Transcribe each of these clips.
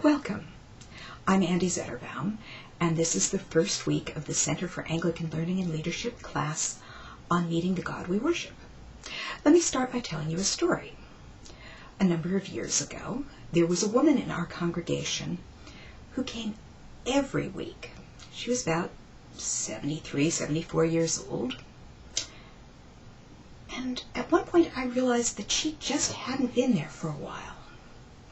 Welcome. I'm Andy Zetterbaum, and this is the first week of the Center for Anglican Learning and Leadership class on meeting the God we worship. Let me start by telling you a story. A number of years ago, there was a woman in our congregation who came every week. She was about 73, 74 years old. And at one point I realized that she just hadn't been there for a while.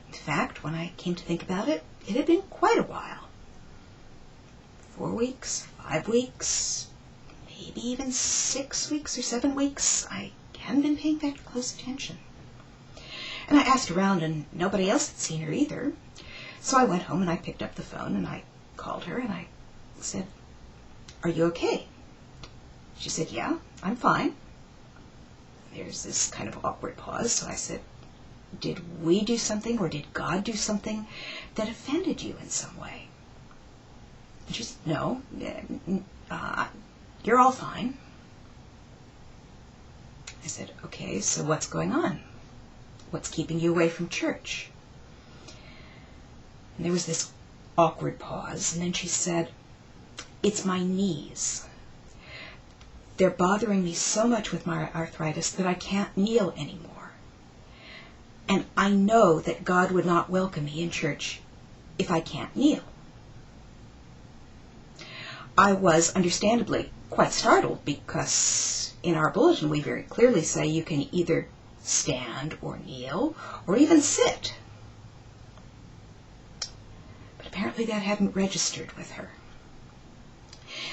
In fact, when I came to think about it, it had been quite a while. 4 weeks, 5 weeks, maybe even 6 weeks or 7 weeks. I hadn't been paying that close attention. And I asked around and nobody else had seen her either. So I went home and I picked up the phone and I called her and I said, "Are you okay?" She said, "Yeah, I'm fine." There's this kind of awkward pause, so I said, "Did we do something or did God do something that offended you in some way?" And she said, "No, you're all fine." I said, "Okay, so what's going on? What's keeping you away from church?" And there was this awkward pause, and then she said, "It's my knees. They're bothering me so much with my arthritis that I can't kneel anymore. And I know that God would not welcome me in church if I can't kneel." I was understandably quite startled because in our bulletin we very clearly say you can either stand or kneel or even sit. But apparently that hadn't registered with her.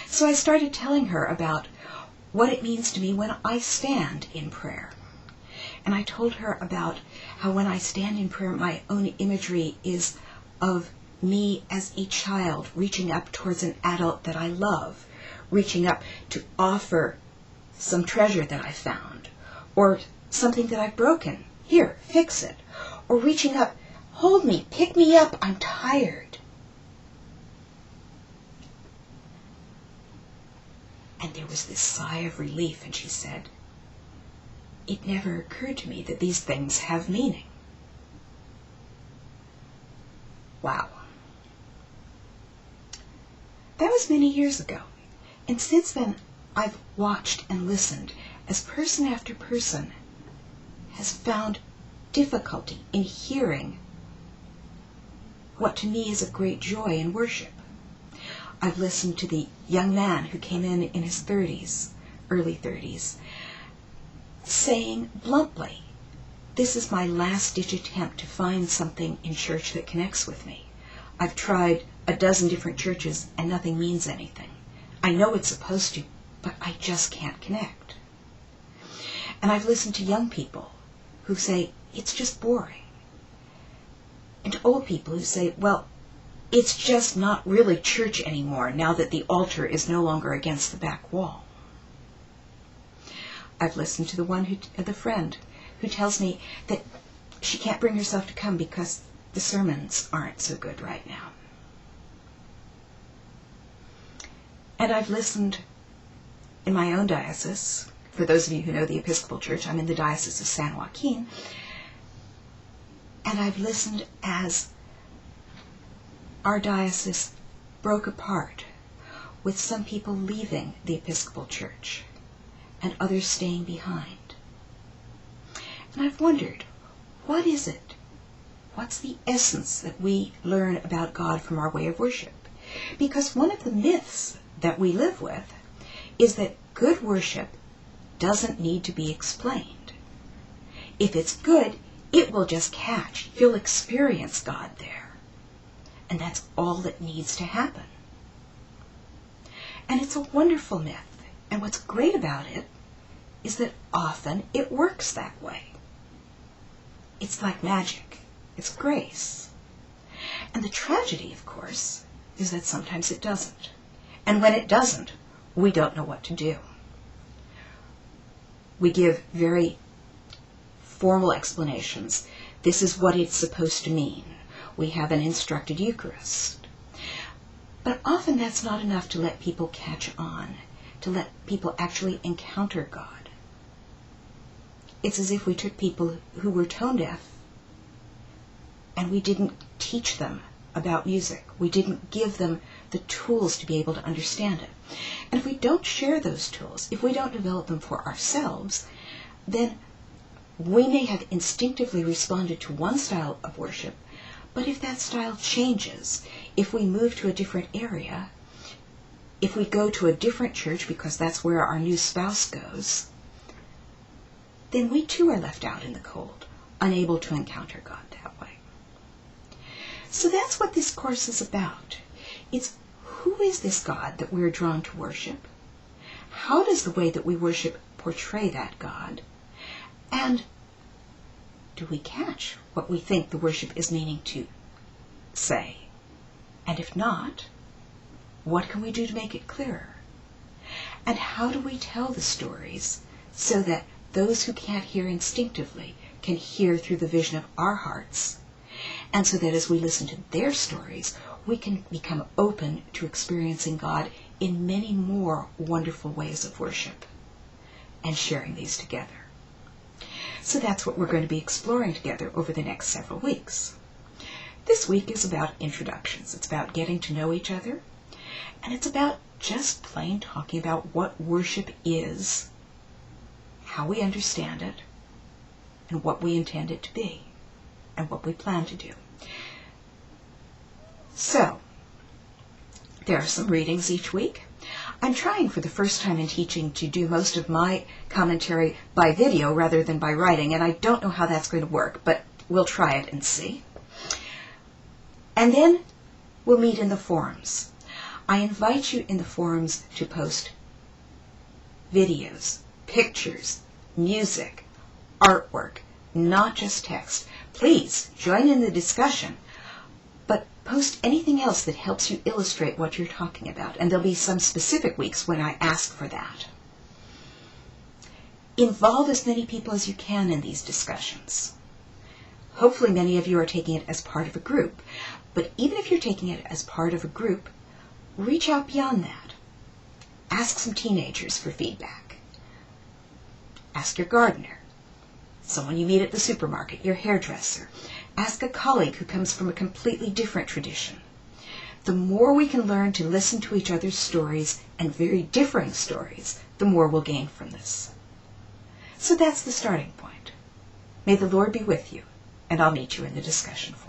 So I started telling her about what it means to me when I stand in prayer. And I told her about how when I stand in prayer, my own imagery is of me as a child reaching up towards an adult that I love, reaching up to offer some treasure that I found, or something that I've broken. "Here, fix it." Or reaching up, "Hold me, pick me up, I'm tired." And there was this sigh of relief, and she said, "It never occurred to me that these things have meaning." Wow. That was many years ago. And since then, I've watched and listened as person after person has found difficulty in hearing what to me is a great joy in worship. I've listened to the young man who came in his 30s, early 30s, saying bluntly, "This is my last-ditch attempt to find something in church that connects with me. I've tried a dozen different churches and nothing means anything. I know it's supposed to, but I just can't connect." And I've listened to young people who say, "It's just boring." And to old people who say, "Well, it's just not really church anymore now that the altar is no longer against the back wall." I've listened to the friend who tells me that she can't bring herself to come because the sermons aren't so good right now. And I've listened in my own diocese. For those of you who know the Episcopal Church, I'm in the Diocese of San Joaquin. And I've listened as our diocese broke apart, with some people leaving the Episcopal Church and others staying behind. And I've wondered, what is it? What's the essence that we learn about God from our way of worship? Because one of the myths that we live with is that good worship doesn't need to be explained. If it's good, it will just catch. You'll experience God there. And that's all that needs to happen. And it's a wonderful myth. And what's great about it is that often it works that way. It's like magic. It's grace. And the tragedy, of course, is that sometimes it doesn't. And when it doesn't, we don't know what to do. We give very formal explanations. This is what it's supposed to mean. We have an instructed Eucharist. But often that's not enough to let people catch on, to let people actually encounter God. It's as if we took people who were tone deaf and we didn't teach them about music. We didn't give them the tools to be able to understand it. And if we don't share those tools, if we don't develop them for ourselves, then we may have instinctively responded to one style of worship, but if that style changes, if we move to a different area, if we go to a different church because that's where our new spouse goes, then we too are left out in the cold, unable to encounter God that way. So that's what this course is about. It's who is this God that we're drawn to worship? How does the way that we worship portray that God? And do we catch what we think the worship is meaning to say? And if not, what can we do to make it clearer? And how do we tell the stories so that those who can't hear instinctively can hear through the vision of our hearts? And so that as we listen to their stories, we can become open to experiencing God in many more wonderful ways of worship and sharing these together. So that's what we're going to be exploring together over the next several weeks. This week is about introductions. It's about getting to know each other, and it's about just plain talking about what worship is, how we understand it, and what we intend it to be, and what we plan to do. So, there are some readings each week. I'm trying for the first time in teaching to do most of my commentary by video rather than by writing, and I don't know how that's going to work, but we'll try it and see. And then we'll meet in the forums. I invite you in the forums to post videos, pictures, music, artwork, not just text. Please join in the discussion, but post anything else that helps you illustrate what you're talking about. And there'll be some specific weeks when I ask for that. Involve as many people as you can in these discussions. Hopefully many of you are taking it as part of a group. But even if you're taking it as part of a group, reach out beyond that. Ask some teenagers for feedback. Ask your gardener, someone you meet at the supermarket, your hairdresser. Ask a colleague who comes from a completely different tradition. The more we can learn to listen to each other's stories, and very differing stories, the more we'll gain from this. So that's the starting point. May the Lord be with you, and I'll meet you in the discussion forum.